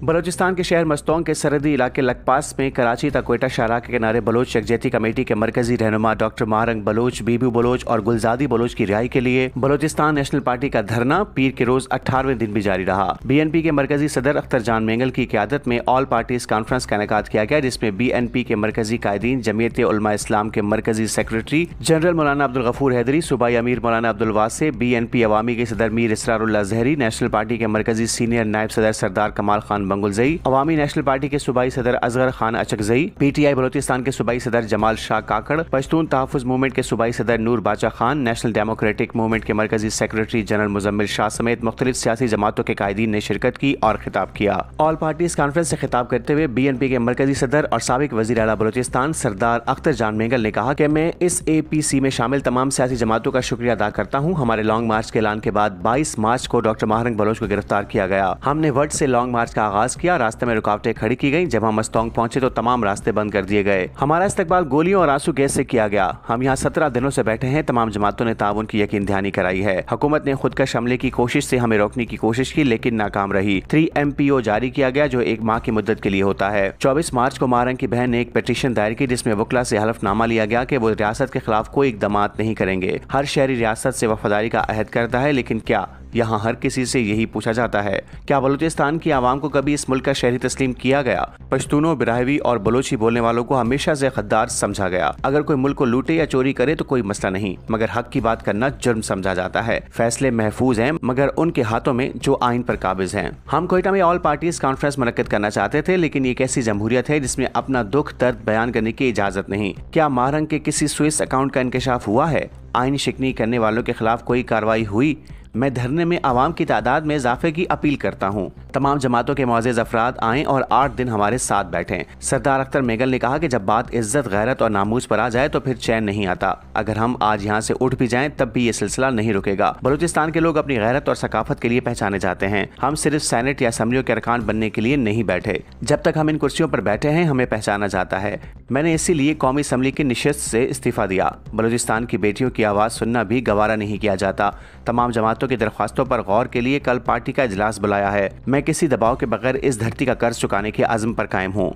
बलूचिस्तान के शहर मस्तोंग के सरहदी इलाके लकपास में कराची तक कोयटा शाहराह के किनारे बलोच यकजहती कमेटी के मरकजी रहनुमा डॉक्टर मारंग बलोच, बीबी बलोच और गुलजादी बलोच की रिहाई के लिए बलूचिस्तान नेशनल पार्टी का धरना पीर के रोज 18वें दिन भी जारी रहा। BNP के मरकजी सदर अख्तर जान मेंगल की क़यादत में ऑल पार्टीज कॉन्फ्रेंस का इनेकाद किया गया, जिसमें BNP के मरकजी कायदीन, जमीयत उलमा इस्लाम के मरकजी सेक्रेटरी जनरल मौलाना अब्दुल गफूर हैदरी, सूबाई अमीर मौलाना अब्दुल वासे, BNP अवामी के सदर मीर इसरारुल्लाह जहरी, नेशनल पार्टी के मरकजी सीनियर नायब सदर सरदार कमाल खान बंगुलजई, अवामी नेशनल पार्टी के सूबाई सदर असगर खान अचकजई, PTI बलोचिस्तान के सूबाई सदर जमाल शाह काकड़, पश्तून तहफ़्फ़ुज़ मूवमेंट के सूबाई सदर नूर बाचा खान, नेशनल डेमोक्रेटिक मूवमेंट के मरकजी सेक्रेटरी जनरल मुजम्मिल शाह समेत मुख्तलिफ सियासी जमातों के कायदीन ने शिरकत की और खिताब किया। ऑल पार्टीज कॉन्फ्रेंस से खिताब करते हुए BNP के मरकजी सदर और साबिक वज़ीर आला बलोचिस्तान सरदार अख्तर जान मेंगल ने कहा कि मैं इस APC में शामिल तमाम सियासी जमातों का शुक्रिया अदा करता हूँ। हमारे लॉन्ग मार्च के ऐलान के बाद 22 मार्च को डॉक्टर मारंग बलोच को गिरफ्तार किया गया। हमने वर्ड से लॉन्ग मार्च का आगाज किया, रास्ते में रुकावटें खड़ी की गई। जब हम मस्तोंग पहुंचे तो तमाम रास्ते बंद कर दिए गए। हमारा इस्तकबाल गोलियों और आंसू गैस से किया गया। हम यहाँ 17 दिनों से बैठे हैं। तमाम जमातों ने ताउन की यकीन दहानी कराई है। हुकूमत ने खुदकश हमले की कोशिश से हमें रोकने की कोशिश की, लेकिन नाकाम रही। 3 MPO जारी किया गया, जो 1 माह की मुद्दत के लिए होता है। 24 मार्च को मारंग की बहन ने एक पिटीशन दायर की, जिसमें वकला से हलफनामा लिया गया कि वो रियासत के खिलाफ कोई इक़दामात नहीं करेंगे। हर शहरी रियासत से वफादारी का अहद करता है, लेकिन क्या यहाँ हर किसी से यही पूछा जाता है? क्या बलूचिस्तान की आवाम को कभी इस मुल्क का शहरी तस्लीम किया गया? पश्तूनों, बिराहवी और बलोची बोलने वालों को हमेशा से गद्दार समझा गया। अगर कोई मुल्क को लूटे या चोरी करे तो कोई मसला नहीं, मगर हक की बात करना जुर्म समझा जाता है। फैसले महफूज हैं, मगर उनके हाथों में जो आइन पर काबिज हैं। हम कोयटा में ऑल पार्टीज कॉन्फ्रेंस मुनक्किद करना चाहते थे, लेकिन ये कैसी जमहूरियत है जिसमें अपना दुख दर्द बयान करने की इजाजत नहीं? क्या मारंग के किसी स्विस अकाउंट का इंकशाफ हुआ है? आइन शिकनी करने वालों के खिलाफ कोई कार्रवाई हुई? मैं धरने में आवाम की तादाद में इजाफे की अपील करता हूँ। तमाम जमातों के मुअज़्ज़िज़ अफराद आएँ और 8 दिन हमारे साथ बैठें। सरदार अख्तर मेंगल ने कहा कि जब बात इज्जत, गैरत और नामूस पर आ जाए तो फिर चैन नहीं आता। अगर हम आज यहाँ से उठ भी जाएं तब भी ये सिलसिला नहीं रुकेगा। बलूचिस्तान के लोग अपनी गैरत और सकाफत के लिए पहचाने जाते हैं। हम सिर्फ सेनेट या असम्बलियों के अरकान बनने के लिए नहीं बैठे। जब तक हम इन कुर्सियों पर बैठे हैं हमें पहचाना जाता है। मैंने इसीलिए कौमी असम्बली की निशस्त से इस्तीफा दिया। बलूचिस्तान की बेटियों की आवाज़ सुनना भी गवारा नहीं किया जाता। तमाम जमातों की दरख्वास्तों पर गौर के लिए कल पार्टी का इजलास बुलाया है। मैं किसी दबाव के बगैर इस धरती का कर्ज चुकाने के अज़्म पर कायम हूँ।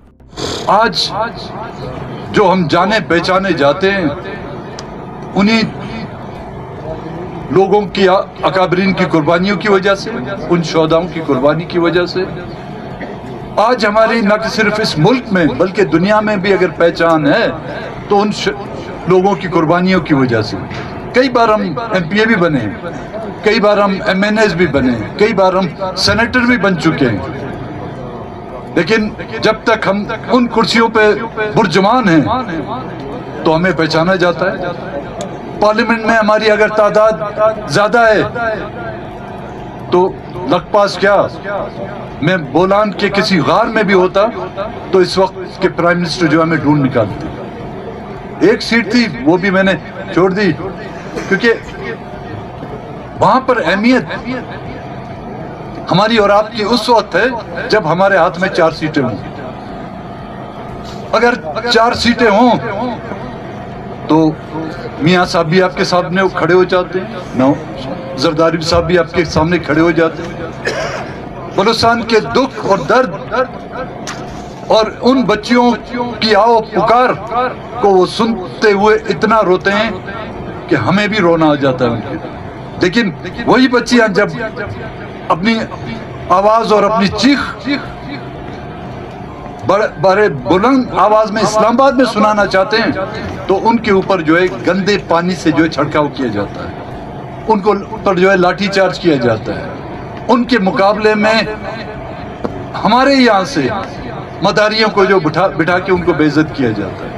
आज जो हम जाने पहचाने जाते हैं, उन्हीं लोगों की, अकाबरीन की कुर्बानियों की वजह से, उन शोहदाओं की कुर्बानी की वजह से आज हमारी न सिर्फ इस मुल्क में बल्कि दुनिया में भी अगर पहचान है तो उन लोगों की कुर्बानियों की वजह से। कई बार हम MPA भी बने हैं, कई बार हम MNAs भी बने हैं, कई बार हम सेनेटर भी बन चुके हैं, लेकिन जब तक हम उन कुर्सियों पे बुर्जुमान हैं तो हमें पहचाना जाता है। पार्लियामेंट में हमारी अगर तादाद ज्यादा है तो लकपास क्या, मैं बोलान के किसी गार में भी होता तो इस वक्त के प्राइम मिनिस्टर जो हमें ढूंढ निकालते। एक सीट थी वो भी मैंने छोड़ दी, क्योंकि वहां पर अहमियत हमारी और आपकी उस वक्त है जब हमारे हाथ में 4 सीटें हों। अगर 4 सीटें हों तो मियां साहब भी आपके सामने खड़े हो जाते हैं, जरदारी साहब भी आपके सामने खड़े हो जाते हैं। बलूचिस्तान के दुख और दर्द और उन बच्चियों की आओ पुकार को वो सुनते हुए इतना रोते हैं कि हमें भी रोना आ जाता है उनके। लेकिन वही बच्चियां जब अपनी आवाज और अपनी चीख बड़े बुलंद आवाज में इस्लामाबाद में सुनाना चाहते हैं तो उनके ऊपर जो है गंदे पानी से जो है छिड़काव किया जाता है, उनको पर जो है लाठीचार्ज किया जाता है। उनके मुकाबले में हमारे यहाँ से मदारियों को जो बिठा के उनको बेइज्जत किया जाता है।